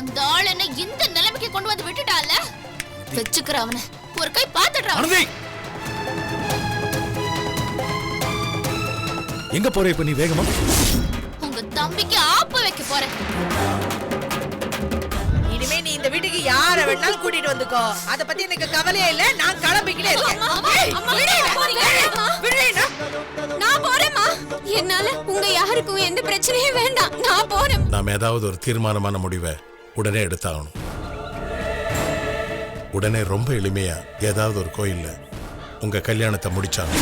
அந்த ஆள் என்ன இந்த நிலைமைக்கு கொண்டு வந்து விட்டுட்டால, வச்சுக்கிற அவனை ஒரு கை பாத்துடுறான். எங்க போற இப்ப நீ? வேகமா உங்க தம்பிக்கு ஆப்பு வைக்க போறேன். இனிமே நீ இந்த வீட்டுக்கு யார வேணாலும் கூட்டிட்டு வந்துக்கோ, அத பத்தி எனக்கு கவலையே இல்ல. நான் கிளம்பிக்கிட்டே இருக்கேன். நான் போறேம்மா. என்னால உங்க யாருக்கும் எந்த பிரச்சனையும் வேண்டாம். நான் போறேன். நாம ஏதாவது ஒரு தீர்மானமான முடிவை உடனே எடுத்தாகணும். உடனே ரொம்ப எளிமையா ஏதாவது ஒரு கோயில்ல உங்க கல்யாணத்தை முடிச்சாங்க.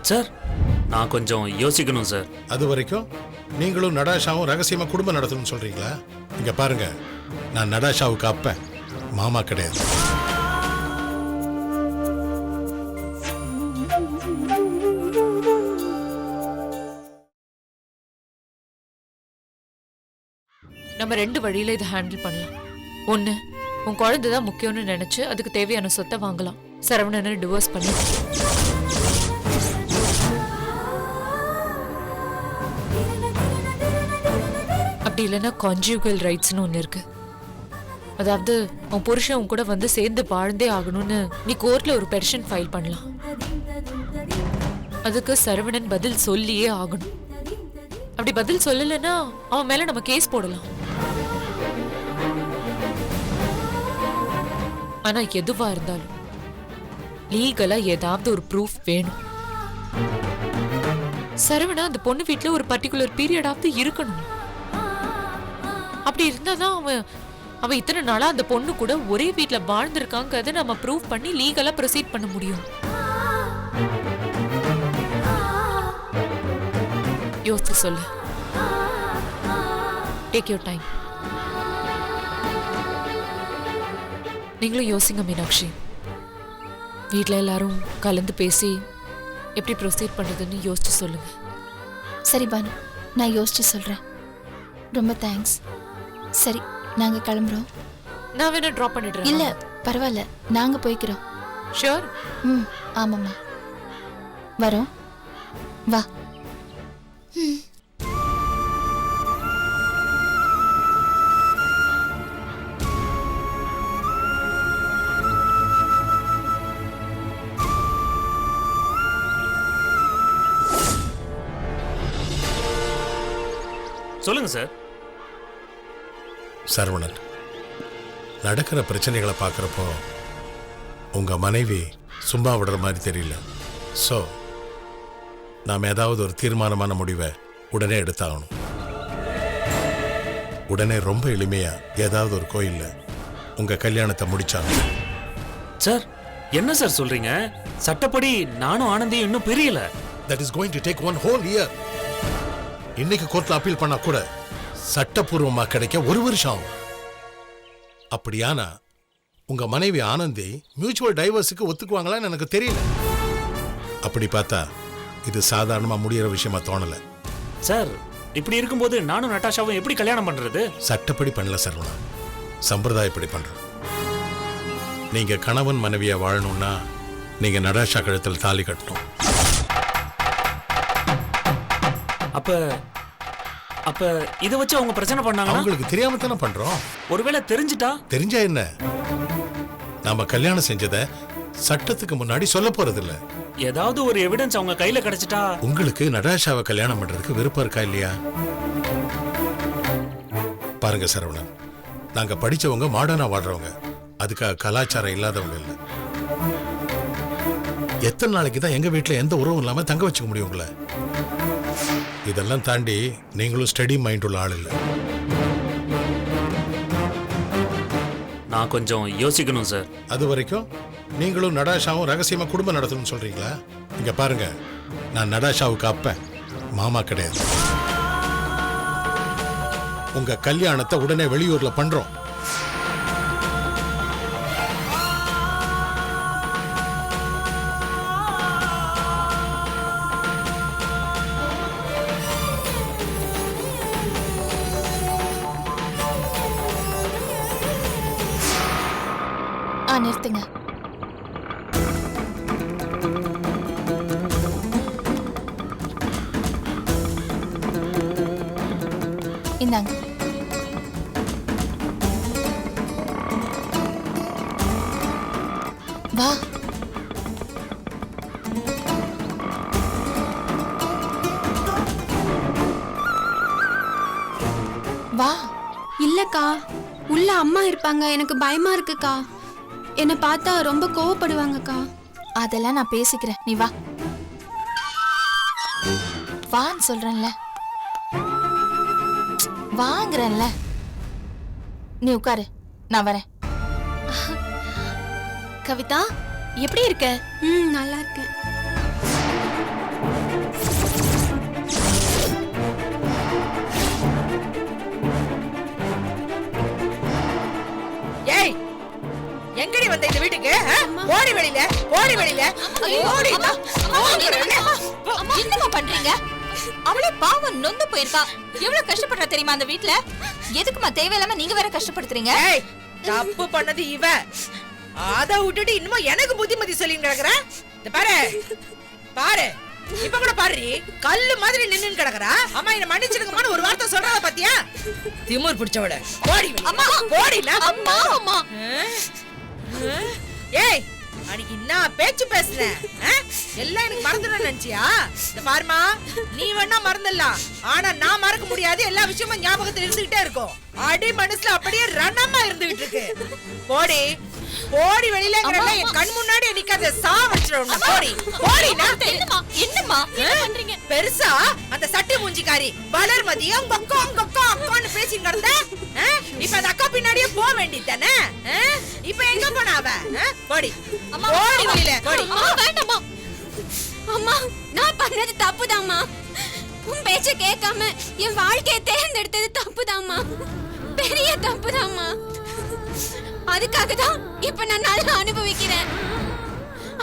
சார், நான் கொஞ்சம் யோசிக்கணும் சார். அது வரைக்கும் நீங்களும் நடாஷாவும் ரகசியமா குடும்பம் நடத்தணும்னு சொல்றீங்களா? இங்க பாருங்க, நான் நடாஷாவுக்கு அப்ப மாமா கிடையாது. நம்ம ரெண்டு வழியில இதை ஹேண்டில் பண்ணலாம். ஒண்ணு, உன் குழந்தை தான் முக்கியம்னு நினைச்சு அதுக்கு தேவையான சொத்தை வாங்கலாம். சரவணனை டிவோர்ஸ் பண்ணி. அப்படி இல்லைன்னா கான்ஜுகல் ரைட்ஸ்னு ஒண்ணு இருக்கு. அதாவது உன் புருஷன் உன் கூட வந்து சேர்ந்து வாழ்ந்தே ஆகணும்னு நீ கோர்ட்ல ஒரு பெட்டிஷன் ஃபைல் பண்ணலாம். அதுக்கு சரவணன் பதில் சொல்லியே ஆகணும். அப்படி பதில் சொல்லலைன்னா அவன் மேல நம்ம கேஸ் போடலாம். ஆனா எதுவா இருந்தாலும் லீகலா ஏதாவது ஒரு ப்ரூஃப் வேணும். சரவணா அந்த பொண்ணு வீட்டுல ஒரு பர்டிகுலர் பீரியடாவது இருக்கணும். அப்படி இருந்தாதான் அவன் இத்தனை நாளா அந்த பொண்ணு கூட ஒரே வீட்டுல வாழ்ந்திருக்காங்க நம்ம ப்ரூவ் பண்ணி லீகலா ப்ரொசீட் பண்ண முடியும். யோசிச்சு சொல்லு. Take your time. நீங்களும் யோசிங்க மீனாட்சி. வீட்டில் எல்லாரும் கலந்து பேசி எப்படி ப்ரொசீட் பண்ணுறதுன்னு யோசிச்சு சொல்லுங்க. சரி பானு, நான் யோசிச்சு சொல்றேன். ரொம்ப தேங்க்ஸ். சரி, நாங்க கிளம்புறோம். நான் வேணா ட்ராப் பண்ணிடுறேன். இல்ல பரவாயில்ல, நாங்க போய்க்கிறோம். ஷூர்? ஆமாம்மா. வரோம். வா. சொல்லுங்க சார். சரவணன், நடக்கிற பிரச்சனைகளை பார்க்குறப்போ உங்க மனைவி சும்மா விடுற மாதிரி தெரியல. ஸோ நாம் ஏதாவது ஒரு தீர்மானமான முடிவை உடனே எடுத்தாகணும். உடனே ரொம்ப எளிமையா ஏதாவது ஒரு கோயில்ல உங்க கல்யாணத்தை முடிச்சாங்க. சார், என்ன சார் சொல்றீங்க? சட்டப்படி நானும் ஆனந்தியும் இன்னும் பிரியல. That is going to take one whole year. இன்னைக்கு கோர்ட்ல அப்பீல் பண்ணா கூட சட்டப்பூர்வமா கிடைக்க 1 வருஷம் ஆகும். அப்படியானா உங்க மனைவி ஆனந்தி மியூச்சுவல் டைவர்ஸுக்கு ஒத்துக்குவாங்களான்னு எனக்கு தெரியல. அப்படி பார்த்தா இது சாதாரணமா முடியற விஷயமா தோணல. சார், இப்படி இருக்கும்போது நானும் நட்டாஷாவும் எப்படி கல்யாணம் பண்றது? சட்டப்படி பண்ணல சரவணா, சம்பிரதாயப்படி பண்றோம். நீங்க கணவன் மனைவியா வாழணும்னா நீங்க நடாஷா கழுத்தில் தாலி கட்டணும். அப்ப இத வச்சு அவங்க பிரச்சனை பண்ணாங்க. அவங்களுக்கு தெரியாம தானே பண்றோம். ஒருவேளை தெரிஞ்சிட்டா? தெரிஞ்சா என்ன? நாம கல்யாணம் செஞ்சத சட்டத்துக்கு முன்னாடி சொல்ல போறது இல்ல. ஏதாவது ஒரு எவிடன்ஸ் அவங்க கையில கிடைச்சிட்டா? உங்களுக்கு நடாஷாவை கல்யாணம் பண்றதுக்கு விருப்பம் இருக்கா இல்லையா? பாருங்க சரவணன், நாங்க படிச்சவங்க மாடர்னா வாழ்றவங்க, அதுக்காக கலாச்சாரம் இல்லாதவங்க இல்ல. எத்தனை நாளைக்கு தான் எங்க வீட்டுல எந்த உறவும் இல்லாம தங்க வச்சுக்க முடியும் உங்களை? இதெல்லாம் தாண்டி நீங்களும் ஸ்டடி மைண்ட் உள்ள ஆள் இல்ல. நான் கொஞ்சம் யோசிக்கணும் சார். அது வரைக்கும் நீங்களும் நடாஷாவும் ரகசியமா குடும்பம் நடத்தணும்னு சொல்றீங்களா? இங்க பாருங்க, நான் நடாஷாவுக்கு அப்ப மாமா கிடையாது. உங்க கல்யாணத்தை உடனே வெளியூர்ல பண்றோம். நிறுத்துங்க. இந்தாங்க. வா. வா. இல்லக்கா, உள்ள அம்மா இருப்பாங்க, எனக்கு பயமா இருக்குக்கா. என்னை பார்த்தா ரொம்ப கோவப்படுவாங்கக்கா. அதெல்லாம் நான் பேசிக்கிறேன், நீ வா. வான்னு சொல்றேன்ல, வாங்குறேன்ல. நீ உட்காரு, நான் வரேன். கவிதா, எப்படி இருக்க? நல்லா இருக்கேன். ஏய், எங்கடி வந்த இந்த வீட்டுக்கு? ஓடி வெளியில, ஓடி வெளியில, ஓடி. என்னமா பண்றீங்க? அவளே பாவம் நொந்து போயிருக்கா. எவ்வளவு கஷ்டப்படுறா தெரியுமா அந்த வீட்ல? எதுக்குமா தேவையில்லாம நீங்க வேற கஷ்டப்படுத்துறீங்க? ஏய், தப்பு பண்ணது இவ. அத விட்டுட்டு இன்னும் எனக்கு புத்திமதி சொல்லின்னு கிடக்குற. இந்த பாரு பாரு, இப்ப கூட பாரு, கல்லு மாதிரி நின்னு கிடக்குறா. அம்மா என்ன மன்னிச்சிடுங்கம்மான்னு ஒரு வார்த்தை சொல்றத பாத்தியா? திமிர் பிடிச்சவள. ஓடி அம்மா, ஓடினா அம்மா. அம்மா, ஏய், அன்னைக்கு என்ன பேச்சு பேசுறேன்? எல்லாம் எனக்கு மறந்துடும் நினைச்சியா? இந்த பாருமா, நீ வேணா மறந்துடலாம், ஆனா நான் மறக்க முடியாது. எல்லா விஷயமும் ஞாபகத்துல இருந்துகிட்டே இருக்கும். அடி மனசுல அப்படியே ரணமா இருந்துகிட்டு இருக்கு. போடி போடி வெளியில, என் கண் முன்னாடி நிக்காத, சாவடிச்சிடும். போடி போடி. என்னம்மா என்னம்மா பண்றீங்க? பெருசா அந்த சட்டி மூஞ்சிக்காரி வளர்மதி அங்க அக்கா அக்கான்னு பேசிட்டு கிடந்த. இப்ப அந்த அக்கா பின்னாடியே போக வேண்டியதானே? இப்ப எங்க போனா அவ? போடி போடி வெளியில, போடி. வேண்டாமா அம்மா, நான் பண்ணது தப்புதாம்மா. உன் பேச்ச கேட்காம என் வாழ்க்கையை தேர்ந்தெடுத்தது தப்புதாம்மா, பெரிய தப்புதாம்மா. அதுக்காக தான் இப்ப நான் நல்லா அனுபவிக்கிறேன்.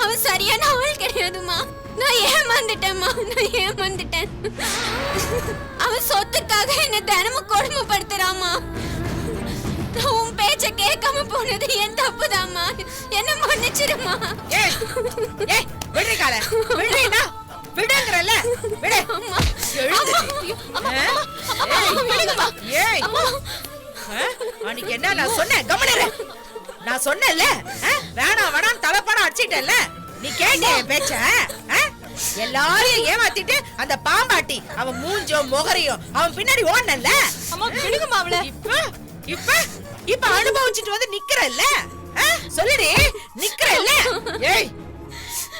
அவன் சரியான ஆள் கிடையாதுமா. நான் ஏமாந்துட்டேன்மா, நான் ஏமாந்துட்டேன். அவன் சொத்துக்காக என்ன தினமும் கொடுமைப்படுத்துறாமா. நான் உன் பேச்ச கேட்காம போனது என் தப்புதாம்மா, என்ன மன்னிச்சிருமா. ஏய் ஏய், விடுறீ கால, விடுறீனா? விடுங்கறல, விடு. ஏய், அன்னைக்கு என்ன நான் சொன்னேன்? கவனிரு. நான் சொன்னேன்ல, வேணாம் வேணாம் தலைப்பாடம் அடிச்சிட்டேன்ல. நீ கேட்டிய பேச்ச? எல்லாரையும் ஏமாத்திட்டு அந்த பாம்பாட்டி அவன் மூஞ்சோ முகரையும் அவன் பின்னாடி ஓடனல்ல. அம்மா விடுங்கம்மா அவளை. இப்ப இப்ப அனுபவிச்சுட்டு வந்து நிக்கிறல்ல, சொல்லுடி, நிக்கிறல்ல. ஏய்,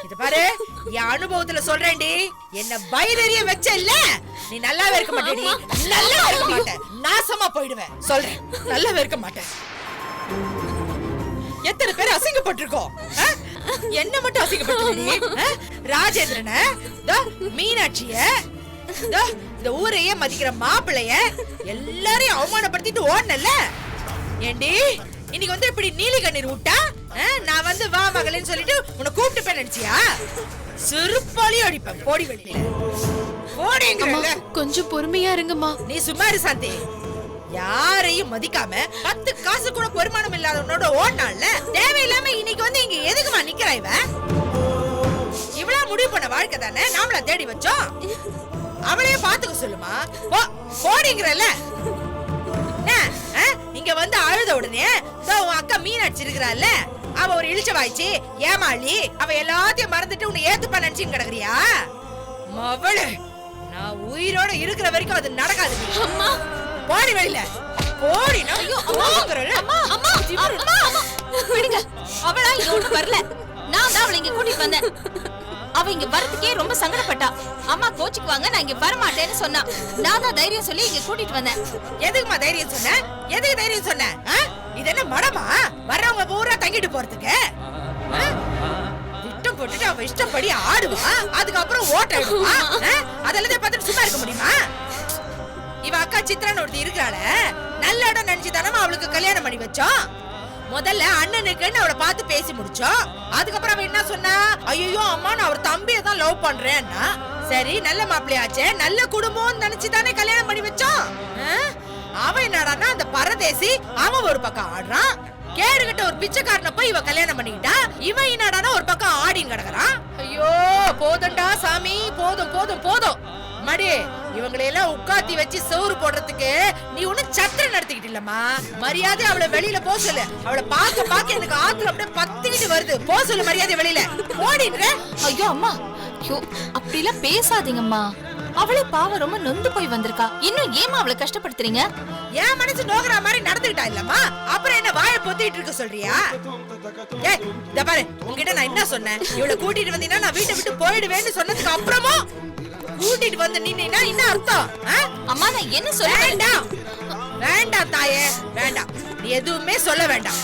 இது பாரு, என் அனுபவத்துல சொல்றேன்டி, என்ன வைரறிய வச்சல்ல, நீ நல்லாவே இருக்க மாட்டேடி, நல்லாவே இருக்க மாட்டே, நாசமா போயிடுவேன். சொல்றேன், நல்லாவே இருக்க மாட்டேன். எத்தனை பேர் அசிங்கப்பட்டிருக்கோம்? என்ன மட்டும் அசிங்கப்பட்டிருக்கீங்க? ராஜேந்திரன, மீனாட்சிய, இந்த ஊரையே மதிக்கிற மாப்பிளைய எல்லாரையும் அவமானப்படுத்திட்டு ஓடனல்ல. ஏண்டி, இன்னைக்கு வந்து இப்படி நீலி கண்ணீர் விட்டா நான் வந்து வா மகளேன்னு சொல்லிட்டு உன்னை கூப்பிட்டு போய் நினைச்சியா? சிறுப்பாலையும் அடிப்பேன். போடி வெளியில, போடிங்கறல. கொஞ்சம் பொறுமையா இருங்கம்மா. நீ சும்மா இரு சாந்தி. யாரையும் மதிக்காம 10 காசு கூட பொறுமானம் இல்லாதவனோட ஓடனால தேவையில்லாம இன்னைக்கு வந்து இங்க எதுக்குமா நிக்கிறா இவ? இவளா முடிவு பண்ண வாழ்க்கை தானே நாமளா தேடி வச்சோம். அவளையே பாத்துக்க சொல்லுமா. போடிங்கறல. இங்க வந்து அழுத உடனே உன் அக்கா மீனாட்சி இருக்கிறாள்ல, அவ ஒரு இழிச்ச வாய்ச்சி ஏமாளி, அவ எல்லாத்தையும் மறந்துட்டு உன்னை ஏத்துப்பா நினைச்சுன்னு கிடக்குறியா? மவளே, நான் உயிரோட இருக்கிற வரைக்கும் அது நடக்காது. அம்மா, போடி வெளியில, போடி. விடுங்க, அவளா இங்க ஒண்ணு வரல, நான் தான் அவளை இங்க கூட்டிட்டு வந்தேன். அவ இங்க வரதுக்கே ரொம்ப சங்கடப்பட்டா. அம்மா கோச்சுக்குவாங்க, நான் இங்க வர மாட்டேன்னு சொன்னா. நான் தான் தைரியம் சொல்லி இங்க கூட்டிட்டு வந்தேன். எதுக்குமா தைரியம் சொன்ன? எதுக்கு தைரியம் சொன்ன? இது என்ன மடமா வர்றவங்க பூரா தங்கிட்டு போறதுக்கு? திட்டம் போட்டுட்டு அவ இஷ்டப்படி ஆடுவா, அதுக்கப்புறம் ஓட்டிடுவா. அதெல்லாம் பார்த்துட்டு சும்மா இருக்க முடியுமா? இவ அக்கா சித்ரான்னு ஒருத்தி இருக்கிறாள, நல்ல இடம் நினைச்சு தானமா அவளுக்கு கல்யாணம் பண்ணி வச்சோம். முதல்ல அண்ணனுக்குன்னு அவளை பார்த்து பேசி முடிச்சோம். அதுக்கப்புறம் அவ என்ன சொன்னா, ஐயோ அம்மா நான் அவர் தம்பியை தான் லவ் பண்றேன்னா. சரி, நல்ல மாப்பிள்ளையாச்சே, நல்ல குடும்பம் நினைச்சு தானே கல்யாணம் பண்ணி வச்சோம். அவன் என்னடான்னா அந்த பரதேசி, அவன் ஒரு பக்கம் ஆடுறான். கேடுகிட்ட ஒரு பிச்சைக்காரனை போய் இவ கல்யாணம் பண்ணிக்கிட்டா. இவன் என்னடானா ஒரு பக்கம் ஆடின்னு கிடக்குறான். ஐயோ போதும்டா சாமி, போதும் போதும் போதும். மடி இவங்களை எல்லாம் உட்காத்தி வச்சு சோறு போடுறதுக்கு நீ ஒண்ணும் சத்திரம் நடத்திக்கிட்டு இல்லம்மா. மரியாதை அவளை வெளியில போ சொல்லு. அவளை பாக்க எனக்கு ஆத்துல அப்படியே பத்திக்கிட்டு வருது. போ சொல்லு மரியாதை வெளியில. ஓடிடுற. ஐயோ அம்மா, ஐயோ அப்படிலாம் பேசாதீங்கம்மா. அவளே பாவம் ரொம்ப நொந்து போய் வந்திருக்கா. இன்னும் ஏமா அவளை கஷ்டப்படுத்துறீங்க? என் மனசு நோக்குற மாதிரி நடந்துக்கிட்டா இல்லம்மா, அப்புறம் என்ன வாயை பொத்திட்டு இருக்க சொல்றியா? ஏய் இத பாரு, உன்கிட்ட நான் என்ன சொன்னேன்? இவளை கூட்டிட்டு வந்தீங்கன்னா நான் வீட்டை விட்டு போயிடுவேன்னு சொன்னதுக்கு அப்புறமும் கூட்டிட்டு வந்து நின்னா என்ன அர்த்தம்? அம்மா நான் என்ன சொல்ல? வேண்டாம் வேண்டாம் தாயே, வேண்டாம். நீ எதுவுமே சொல்ல வேண்டாம்.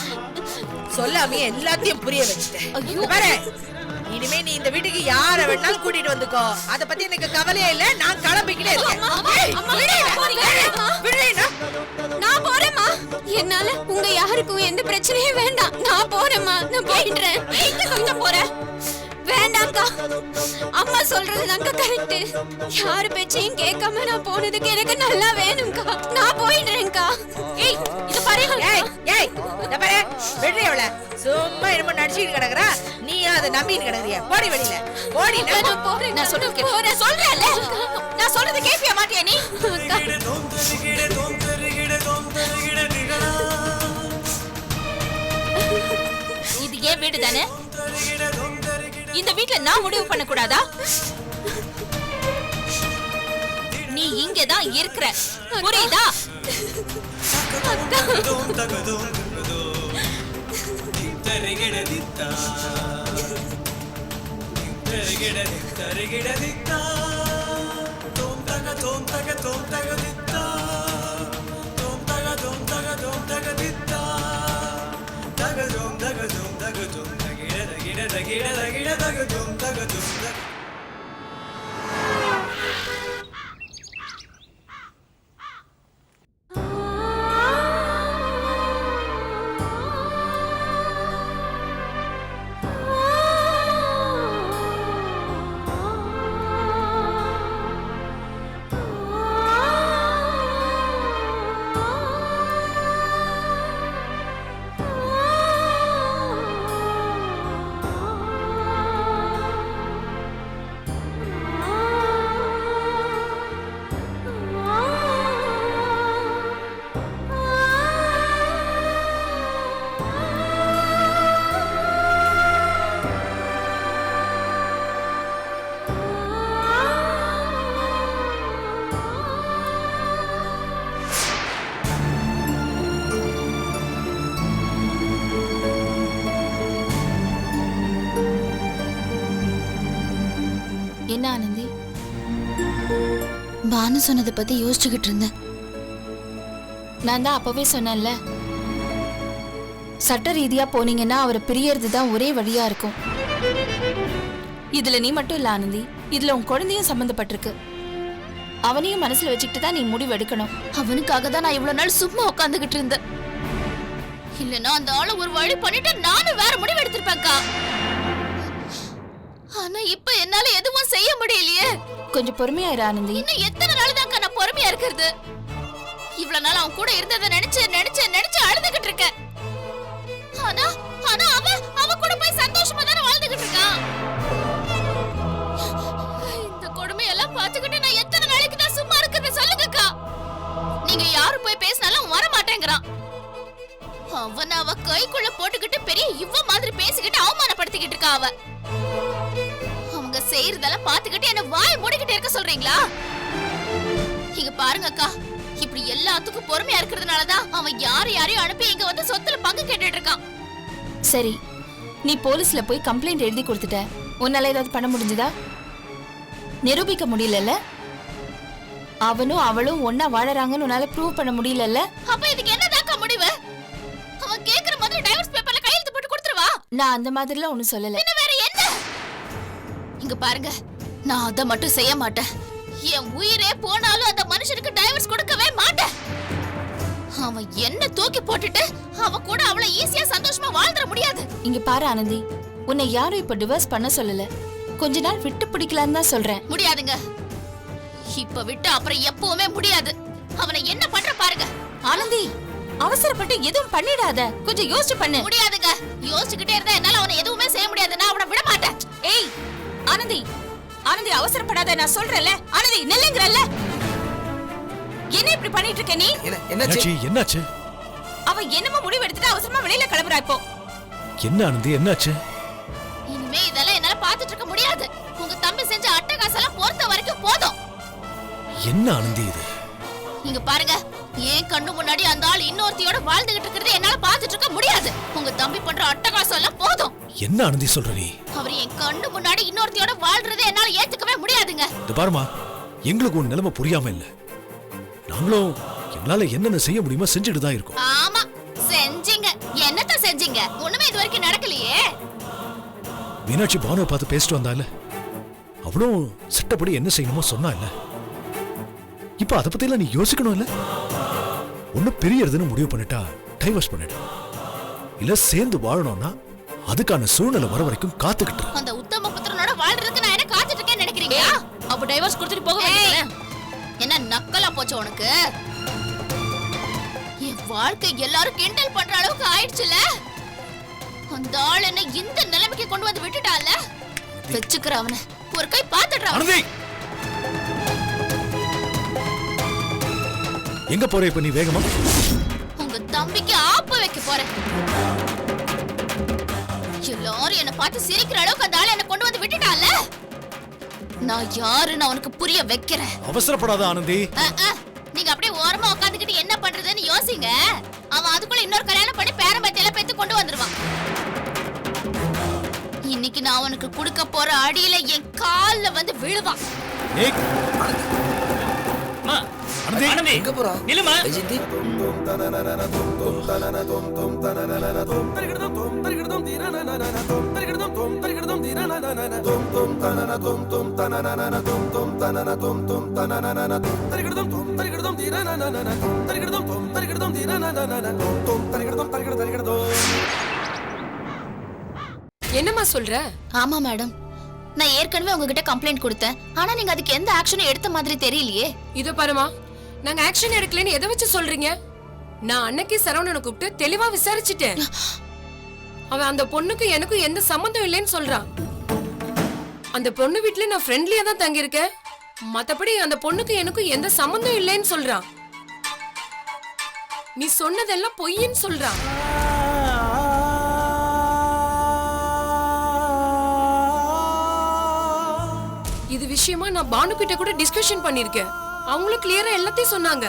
சொல்லாமே எல்லாத்தையும் புரிய வச்சுட்டேன். ஐயோ பாரு, இனிமே நீ இந்த வீட்டுக்கு யார வேணாலும் கூட்டிட்டு வந்துக்கோ. அத பத்தி எனக்கு கவலையே இல்ல. நான் கிளம்பிக்கிட்டே இருக்கேன். நான் போறேம்மா. என்னால உங்க யாருக்கும் எந்த பிரச்சனையும் வேண்டாம். நான் போறேம்மா, நான் போயிடுறேன். எங்க போற? வேண்டாம்க்கா, அம்மா சொல்றதுதான்க்கா கரெக்ட். யாரு பேச்சையும் கேட்காம நான் போனதுக்கு எனக்கு நல்லா வேணும்க்கா. நான் போயிடுறேன்க்கா. ஏய் இது பாரு. ஏய் இத பாரு, விடுறியவள சும்மா என்னமோ நடிச்சிட்டு கிடக்குறா. நீ அதை நம்பிட்டு கிடக்குறியா? போடி வெளியில போடி. நான் போறேன். நான் சொல்றேன்ல, நான் சொல்றது கேட்பியா மாட்டியா நீ? இது ஏன் வீடு தானே? இந்த வீட்ல நான் முடிவு பண்ண கூடாதா? நீ இங்கதான் இருக்கிற, புரியுதா? என்ன ஆனந்தி? பானு சொன்னதை பத்தி யோசிச்சுக்கிட்டு இருந்தேன். நான் தான் அப்பவே சொன்னேன்ல, சட்ட ரீதியா போனீங்கன்னா அவரை பிரியறது தான் ஒரே வழியா இருக்கும். இதுல நீ மட்டும் இல்ல ஆனந்தி, இதுல உன் குழந்தையும் சம்பந்தப்பட்டிருக்கு. அவனையும் மனசுல வச்சுக்கிட்டு தான் நீ முடிவு எடுக்கணும். அவனுக்காக தான் நான் இவ்வளவு நாள் சும்மா உட்காந்துகிட்டு இருந்தேன். இல்லனா அந்த ஆளை ஒரு வழி பண்ணிட்டு நானும் வேற முடிவு எடுத்திருப்பேன்க்கா. ஆனா இப்ப என்னால எதுவும் செய்ய முடியலையே. கொஞ்சம் பொறுமையா இரு ஆனந்தி. இன்னும் எத்தனை நாள் தான்க்கா நான் பொறுமையா இருக்கிறது? இவ்வளவு நாள் அவன் கூட இருந்ததை நினைச்சு அழுதுகிட்டு இருக்கேன். ஆனா ஆனா அவன் கூட போய் சந்தோஷமா தானே வாழ்ந்துகிட்டு இருக்கான். இந்த கொடுமையெல்லாம் பார்த்துக்கிட்டு நான் எத்தனை நாளைக்கு தான் சும்மா இருக்கிறது சொல்லுங்கக்கா. நீங்க யாரு போய் பேசினாலும் வர மாட்டேங்கிறான். அவ கைக்குள்ள போட்டுக்கிட்டு பெரிய இவ மாதிரி பேசிக்கிட்டு அவமானப்படுத்திக்கிட்டு இருக்கா. அவங்க செய்யறதெல்லாம் பார்த்துக்கிட்டு என்ன வாய் மூடிக்கிட்டு இருக்க சொல்றீங்களா? இங்க பாருங்க அக்கா, இப்படி எல்லாத்துக்கும் பொறுமையா இருக்கிறதுனாலதான் அவன் யாரையும் அனுப்பி இங்க வந்து சொத்துல பங்கு கேட்டுட்டு இருக்கான். சரி, நீ போலீஸ்ல போய் கம்ப்ளைண்ட் எழுதி கொடுத்துட்ட. உன்னால ஏதாவது பண்ண முடிஞ்சதா? நிரூபிக்க முடியலல்ல? அவனும் அவளும் ஒன்னா வாழறாங்கன்னு உன்னால ப்ரூவ் பண்ண முடியலல்ல? அப்ப இதுக்கு என்னதாக்கா முடிவு? அவன் கேக்குற மாதிரி டைவர்ஸ் பேப்பர்ல கையெழுத்து போட்டு கொடுத்துருவா. நான் அந்த மாதிரிலாம் ஒண்ணும் சொல்லல. என்ன வேற என்ன? இங்க பாருங்க, நான் அத மட்டும் செய்ய மாட்டேன். என் உயிரே போனாலும் அந்த மனுஷனுக்கு டைவர்ஸ் கொடுக்கவே மாட்டேன். அவன் என்ன தூக்கி போட்டுட்டு அவ கூட அவளை ஈஸியா சந்தோஷமா வாழ்ந்துட முடியாது. இங்க பாரு ஆனந்தி, உன்னை யாரும் இப்ப டிவோர்ஸ் பண்ண சொல்லல. கொஞ்ச நாள் விட்டு பிடிக்கலான்னு தான் சொல்றேன். முடியாதுங்க. இப்ப விட்டு அப்புறம் எப்பவுமே முடியாது. அவனை என்ன பண்ற பாருங்க. ஆனந்தி, அவசரப்பட்டு எதுவும் பண்ணிடாத. கொஞ்சம் யோசிச்சு பண்ணு. முடியாதுங்க. யோசிச்சுக்கிட்டே இருந்தா என்னால அவனை எதுவுமே செய்ய முடியாது. நான் அவனை விட மாட்டேன். ஏய் ஆனந்தி, ஆனந்தி அவசரப்படாத, நான் சொல்றேன்ல. ஆனந்தி நில்லுங்கறல்ல. என்ன இப்படி பண்ணிட்டு இருக்க நீ? என்னாச்சு? என்னாச்சு? அவ என்னமோ முடிவு எடுத்துட்டு அவசரமா வெளியில கிளம்புறா இப்போ. என்ன ஆனந்தி, என்னாச்சு? இனிமே இதெல்லாம் என்னால பாத்துட்டு இருக்க முடியாது. உங்க தம்பி செஞ்ச அட்டகாசெல்லாம் பொறுத்த வரைக்கும் போதும். என்ன ஆனந்தி இது? இங்க பாருங்க, ஏன் கண்ணு முன்னாடி அந்த ஆள் இன்னொருத்தியோட வாழ்ந்துகிட்டு இருக்கிறது என்னால பாத்துட்டு இருக்க முடியாது. உங்க தம்பி பண்ற அட்டகாசம் எல்லாம் போதும். என்ன ஆனந்தி சொல்ற நீ? அவர் என் கண்ணு முன்னாடி இன்னொருத்தியோட வாழ்றதை என்னால ஏத்துக்கவே முடியாதுங்க. இது பாருமா, எங்களுக்கு உன் நிலைமை புரியாம இல்ல. நாங்களும் எங்களால என்னென்ன செய்ய முடியுமோ செஞ்சுட்டு தான் இருக்கோம். ஆமா, செஞ்சீங்க. என்னத்த செஞ்சீங்க? ஒண்ணுமே இது வரைக்கும் நடக்கலையே. மீனாட்சி பானுவை பார்த்து பேசிட்டு வந்தால, அவளும் சட்டப்படி என்ன செய்யணுமோ சொன்னா இல்ல. இப்ப அதை பத்தி எல்லாம் நீ யோசிக்கணும் இல்ல. ஒண்ணு பெரியதுன்னு முடிவு பண்ணிட்டா டைவர்ஸ் பண்ணிடு, இல்ல சேர்ந்து வாழணும்னா அதுக்கான சூழ்நிலை வர வரைக்கும் காத்துக்கிட்டு. அந்த உத்தம புத்திரனோட வாழ்றதுக்கு நான் என்ன காத்துட்டு இருக்கேன்னு நினைக்கிறீங்களா? அப்ப டைவர்ஸ் கொடுத்துட்டு போக வேண்டியதுல. என்ன நக்கலா போச்சு உனக்கு? என் வாழ்க்கை எல்லாரும் கிண்டல் பண்ற அளவுக்கு ஆயிடுச்சுல. அந்த ஆள் என்ன இந்த நிலைமைக்கு கொண்டு வந்து விட்டுட்டால. வெச்சுக்கிற அவனை ஒரு கை பாத்துடுறான். ஆனந்தி, எங்க போற இப்ப நீ? வேகமா உங்க தம்பிக்கு ஆப்பு வைக்க போறேன். எல்லாரும் என்ன பார்த்து சிரிக்கிற அளவுக்கு அந்த ஆள் என்ன கொண்டு வந்து விட்டுட்டால. நான் யாருன்னு அவனுக்கு புரிய வைக்கிறேன். அவசரப்படாத ஆனந்தி. நீங்க அப்படியே ஓரமா உட்காந்துக்கிட்டு என்ன பண்றதுன்னு யோசிங்க. அவன் அதுக்குள்ள இன்னொரு கல்யாணம் பண்ணி பேரம்பத்தியில பெத்து கொண்டு வந்துருவான். இன்னைக்கு நான் அவனுக்கு கொடுக்க போற அடியில என் கால்ல வந்து விழுவான். எங்க போறா? நிலுமா. என்னம்மா சொல்ற? ஆமா மேடம், நான் ஏற்கனவே உங்ககிட்ட கம்ப்ளைண்ட் கொடுத்தேன். ஆனா நீங்க அதுக்கு எந்த ஆக்ஷனும் எடுத்த மாதிரி தெரியலையே. இதோ பாருமா, நாங்க ஆக்ஷன் எடுக்கலன்னு எதை வச்சு சொல்றீங்க? நான் அன்னைக்கு சரவணனை கூப்பிட்டு தெளிவா விசாரிச்சுட்டேன். அவன் அந்த பொண்ணுக்கு எனக்கும் எந்த சம்பந்தம் இல்லைன்னு சொல்றான். அந்த பொண்ணு வீட்டுல நான் ஃப்ரெண்ட்லியா தான் தங்கி இருக்கேன். மத்தபடி அந்த பொண்ணுக்கு எனக்கும் எந்த சம்பந்தம் இல்லைன்னு சொல்றான். நீ சொன்னதெல்லாம் பொய்ன்னு சொல்றான். இது விஷயமா நான் பானு கிட்ட கூட டிஸ்கஷன் பண்ணிருக்கேன். அவங்களும் கிளியரா எல்லாத்தையும் சொன்னாங்க.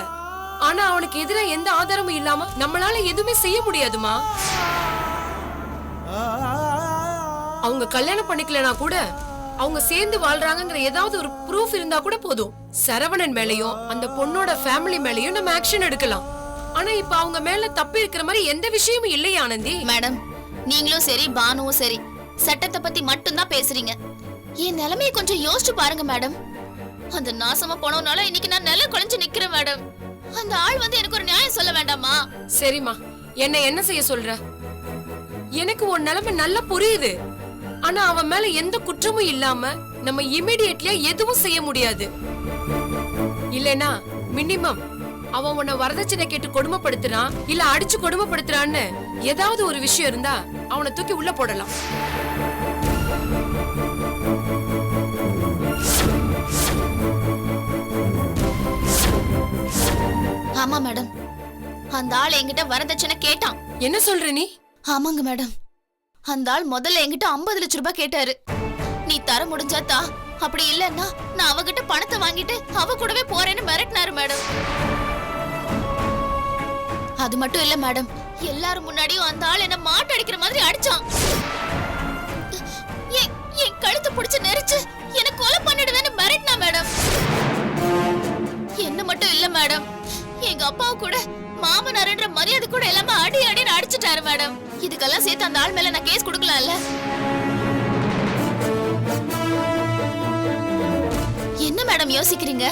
ஆனா அவனுக்கு எதிரா எந்த ஆதாரமும் இல்லாம நம்மளால எதுவுமே செய்ய முடியாதுமா. அவங்க கல்யாணம் பண்ணிக்கலனா கூட அவங்க சேர்ந்து வாழ்றாங்கங்கிற ஏதாவது ஒரு ப்ரூஃப் இருந்தா கூட போதும். சரவணன் மேலயும் அந்த பொண்ணோட ஃபேமிலி மேலயும் நம்ம ஆக்ஷன் எடுக்கலாம். ஆனா இப்ப அவங்க மேல தப்பு இருக்கிற மாதிரி எந்த விஷயமும் இல்லையா ஆனந்தி? மேடம், நீங்களும் சரி பானுவும் சரி சட்டத்தை பத்தி மட்டும்தான் பேசுறீங்க. என் நிலைமையை கொஞ்சம் யோசிச்சு பாருங்க மேடம். அந்த நாசமா போனவனால இன்னைக்கு நான் நிலை குறைஞ்சு நிக்கிறேன் மேடம். அந்த ஆள் வந்து எனக்கு ஒரு நியாயம் சொல்ல வேண்டாமா? சரிம்மா, என்ன செய்ய சொல்ற? எனக்கு உன் நிலைமை நல்லா புரியுது. ஆனா அவன் மேல எந்த குற்றமும் இல்லாம நம்ம இமிடியேட்லியா எதுவும் செய்ய முடியாது. இல்லனா மினிமம் அவன் உன்னை வரதட்சணை கேட்டு கொடுமைப்படுத்துறான், இல்ல அடிச்சு கொடுமைப்படுத்துறான்னு ஏதாவது ஒரு விஷயம் இருந்தா அவனை தூக்கி உள்ள போடலாம். ஆமா மேடம், அந்த ஆள் என்கிட்ட வரதட்சணை கேட்டான். என்ன சொல்ற நீ? ஆமாங்க மேடம், அந்த ஆள் முதல்ல என்கிட்ட 50 லட்சம் ரூபாய் கேட்டாரு. நீ தர முடிஞ்சாத்தா, அப்படி இல்லன்னா நான் அவகிட்ட பணத்தை வாங்கிட்டு அவ கூடவே போறேன்னு மிரட்டினாரு மேடம். அது மட்டும் இல்ல மேடம், எல்லாரும் முன்னாடியும் அந்த ஆள் என்ன மாட்டு அடிக்கிற மாதிரி அடிச்சான். என் கழுத்து பிடிச்சு நெரிச்சு என்ன கொலை பண்ணிடுவேன்னு மிரட்டினா மேடம். என்ன மட்டும் இல்ல மேடம், எங்க அப்பா கூட மாமனார்ன்ற மரியாதை கூட எல்லாமே அடி அடின்னு அடிச்சிட்டாரு மேடம். இதுக்கெல்லாம் சேர்த்து அந்த ஆள் மேல நான் கேஸ் கொடுக்கலாம்ல? என்ன மேடம் யோசிக்கிறீங்க?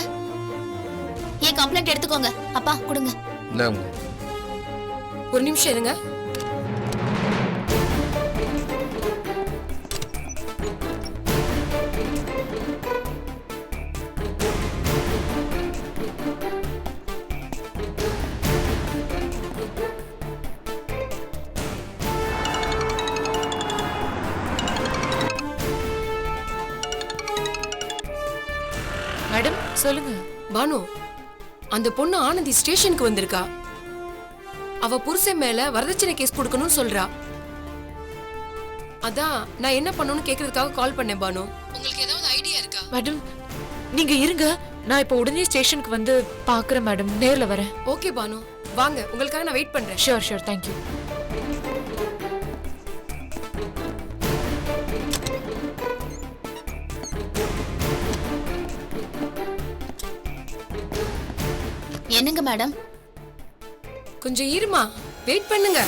என் கம்ப்ளைண்ட் எடுத்துக்கோங்க. அப்பா கொடுங்க. ஒரு நிமிஷம் இருங்க. சொல்லுங்க. பானு, அந்த பொண்ணு ஆனந்தி ஸ்டேஷனுக்கு வந்திருக்கா. அவ புருஷன் மேல வரதட்சணை கேஸ் கொடுக்கணும்னு சொல்றா. அதான் நான் என்ன பண்ணணும்னு கேக்குறதுக்காக கால் பண்ணேன் பானு. உங்களுக்கு ஏதாவது ஐடியா இருக்கா? மேடம் நீங்க இருங்க, நான் இப்போ உடனே ஸ்டேஷனுக்கு வந்து பாக்குறேன் மேடம். நேர்ல வரேன். ஓகே பானு, வாங்க, உங்களுக்காக நான் வெயிட் பண்றேன். Sure sure, thank you. என்னங்க மேடம்? கொஞ்சம் இருமா, வெயிட் பண்ணுங்க.